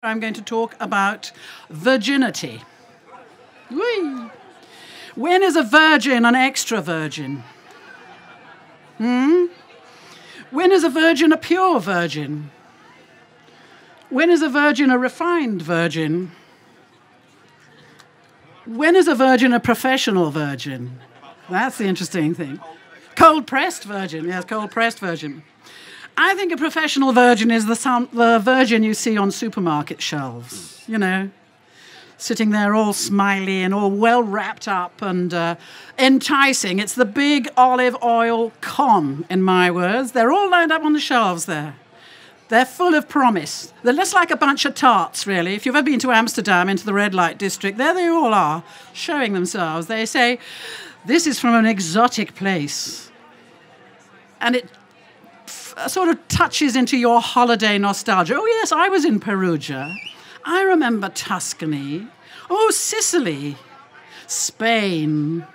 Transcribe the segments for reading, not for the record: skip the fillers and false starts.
I'm going to talk about virginity. Whee! When is a virgin an extra virgin? When is a virgin a pure virgin? When is a virgin a refined virgin? When is a virgin a professional virgin? That's the interesting thing. Cold-pressed virgin, yes, cold-pressed virgin. I think a professional virgin is the virgin you see on supermarket shelves, you know, sitting there all smiley and all well wrapped up and enticing. It's the big olive oil con, in my words. They're all lined up on the shelves there. They're full of promise. They're just like a bunch of tarts, really. If you've ever been to Amsterdam, into the red light district, there they all are, showing themselves. They say, this is from an exotic place. And it sort of touches into your holiday nostalgia. Oh, yes, I was in Perugia. I remember Tuscany. Oh, Sicily. Spain.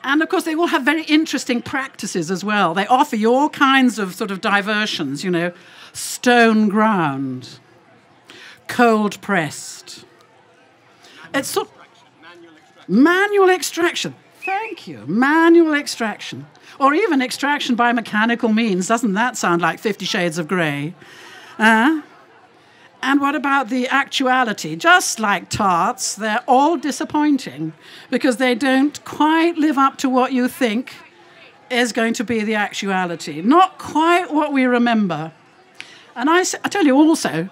And, of course, they all have very interesting practices as well. They offer you all kinds of sort of diversions, you know, stone ground, cold-pressed. It's sort of manual extraction. Thank you. Manual extraction. Or even extraction by mechanical means. Doesn't that sound like 50 Shades of Grey? And what about the actuality? Just like tarts, they're all disappointing because they don't quite live up to what you think is going to be the actuality. Not quite what we remember. And I tell you also,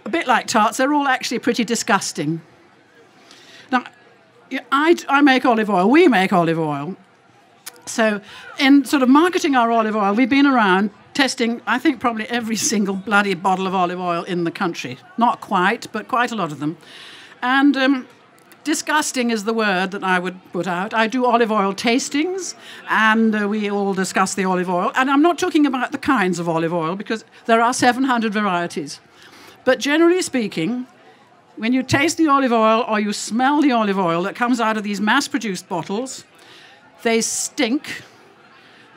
a bit like tarts, they're all actually pretty disgusting. Now, I make olive oil. We make olive oil. So in sort of marketing our olive oil, we've been around testing, I think, probably every single bloody bottle of olive oil in the country. Not quite, but quite a lot of them. And disgusting is the word that I would put out. I do olive oil tastings, and we all discuss the olive oil. And I'm not talking about the kinds of olive oil, because there are 700 varieties. But generally speaking, when you taste the olive oil or you smell the olive oil that comes out of these mass-produced bottles, they stink,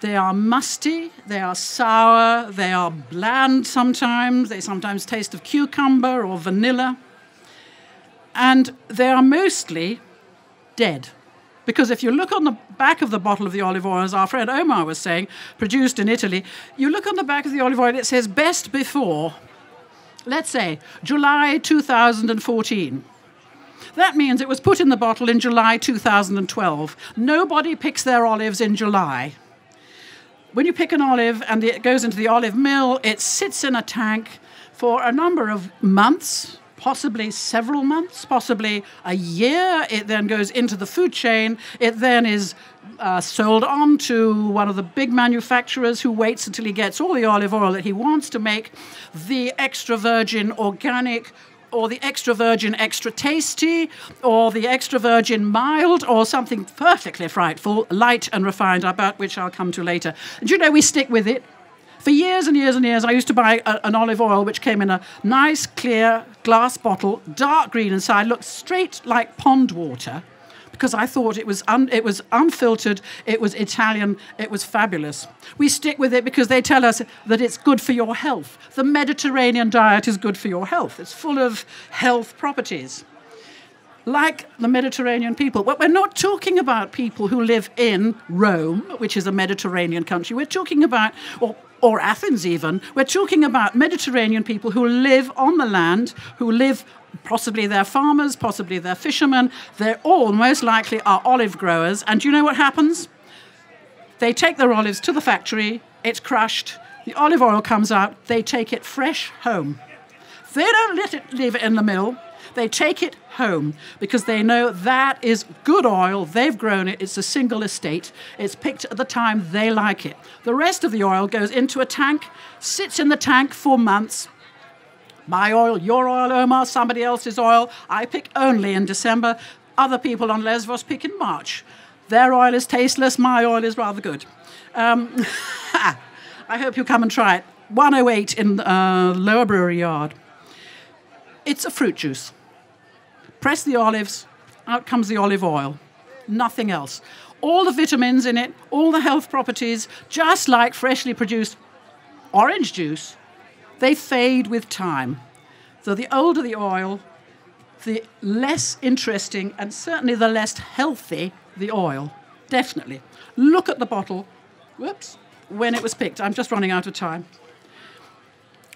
they are musty, they are sour, they are bland sometimes, they sometimes taste of cucumber or vanilla, and they are mostly dead. Because if you look on the back of the bottle of the olive oil, as our friend Omar was saying, produced in Italy, you look on the back of the olive oil, it says best before, let's say, July 2014. That means it was put in the bottle in July 2012. Nobody picks their olives in July. When you pick an olive and it goes into the olive mill, it sits in a tank for a number of months, possibly several months, possibly a year. It then goes into the food chain. It then is sold on to one of the big manufacturers who waits until he gets all the olive oil that he wants to make the extra virgin organic, or the extra virgin extra tasty, or the extra virgin mild, or something perfectly frightful, light and refined, about which I'll come to later. And you know, we stick with it. For years and years and years, I used to buy an olive oil which came in a nice, clear glass bottle, dark green inside, looked straight like pond water, because I thought it was unfiltered, it was Italian, it was fabulous. We stick with it because they tell us that it's good for your health. The Mediterranean diet is good for your health. It's full of health properties. Like the Mediterranean people. But we're not talking about people who live in Rome, which is a Mediterranean country. We're talking about, or Athens even, we're talking about Mediterranean people who live on the land, who live, possibly they're farmers, possibly they're fishermen. They're all most likely are olive growers. And do you know what happens? They take their olives to the factory, it's crushed, the olive oil comes out, they take it fresh home. They don't leave it in the mill. They take it home because they know that is good oil. They've grown it. It's a single estate. It's picked at the time they like it. The rest of the oil goes into a tank, sits in the tank for months. My oil, your oil, Omar, somebody else's oil. I pick only in December. Other people on Lesbos pick in March. Their oil is tasteless. My oil is rather good. I hope you come and try it. 108 in Lower Brewery Yard. It's a fruit juice. Press the olives, out comes the olive oil. Nothing else. All the vitamins in it, all the health properties, just like freshly produced orange juice, they fade with time. So the older the oil, the less interesting and certainly the less healthy the oil. Definitely. Look at the bottle. Whoops. When it was picked. I'm just running out of time.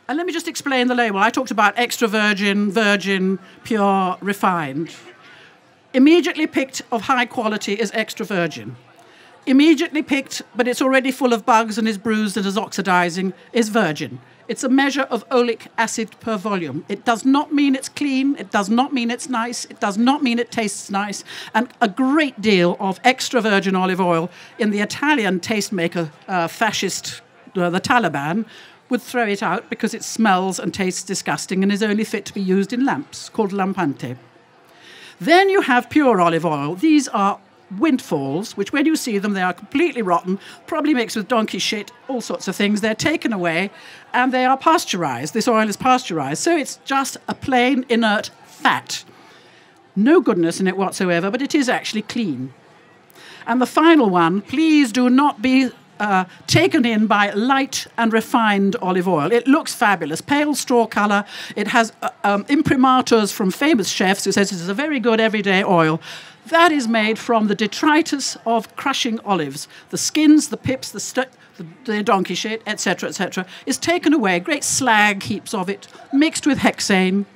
And let me just explain the label. I talked about extra virgin, virgin, pure, refined. Immediately picked of high quality is extra virgin. Immediately picked, but it's already full of bugs and is bruised and is oxidizing, is virgin. It's a measure of oleic acid per volume. It does not mean it's clean. It does not mean it's nice. It does not mean it tastes nice. And a great deal of extra virgin olive oil in the Italian tastemaker fascist, the Taliban, would throw it out because it smells and tastes disgusting and is only fit to be used in lamps, called lampante. Then you have pure olive oil. These are windfalls, which when you see them, they are completely rotten, probably mixed with donkey shit, all sorts of things. They're taken away, and they are pasteurized. This oil is pasteurized. So it's just a plain, inert fat. No goodness in it whatsoever, but it is actually clean. And the final one, please do not be taken in by light and refined olive oil. It looks fabulous, pale straw colour. It has imprimaturs from famous chefs who says it is a very good everyday oil. That is made from the detritus of crushing olives. The skins, the pips, the donkey shit, etc., is taken away, great slag heaps of it, mixed with hexane,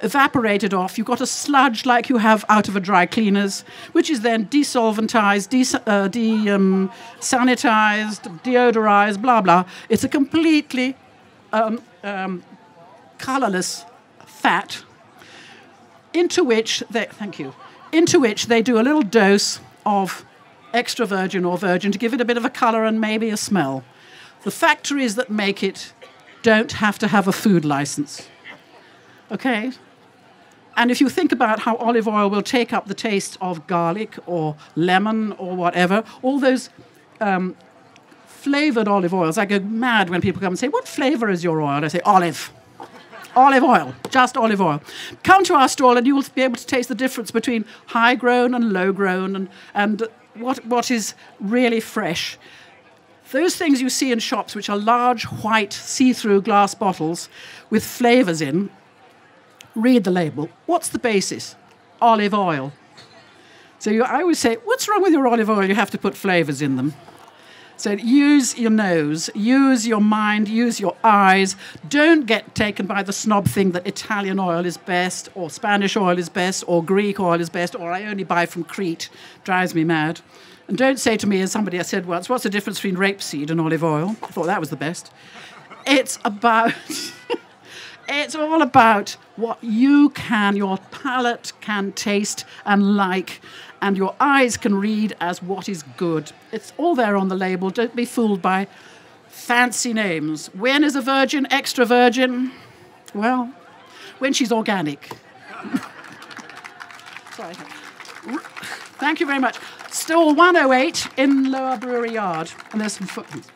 evaporated off. You've got a sludge like you have out of a dry cleaners, which is then desolventized, sanitized, deodorized, blah, blah. It's a completely colorless fat into which they do a little dose of extra virgin or virgin to give it a bit of a color and maybe a smell. The factories that make it don't have to have a food license. Okay? And if you think about how olive oil will take up the taste of garlic or lemon or whatever, all those flavored olive oils, I go mad when people come and say, what flavor is your oil? I say, olive. Olive oil, just olive oil. Come to our stall and you will be able to taste the difference between high-grown and low-grown and what is really fresh. Those things you see in shops, which are large, white, see-through glass bottles with flavors in, read the label. What's the basis? Olive oil. So I always say, what's wrong with your olive oil? You have to put flavors in them. So use your nose, use your mind, use your eyes. Don't get taken by the snob thing that Italian oil is best, or Spanish oil is best, or Greek oil is best, or I only buy from Crete. Drives me mad. And don't say to me, as somebody has said once, what's the difference between rapeseed and olive oil? I thought that was the best. It's about... It's all about what your palate can taste and like, and your eyes can read as what is good. It's all there on the label. Don't be fooled by fancy names. When is a virgin extra virgin? Well, when she's organic. Sorry. Thank you very much. Stall 108 in Lower Brewery Yard. And there's some footprints.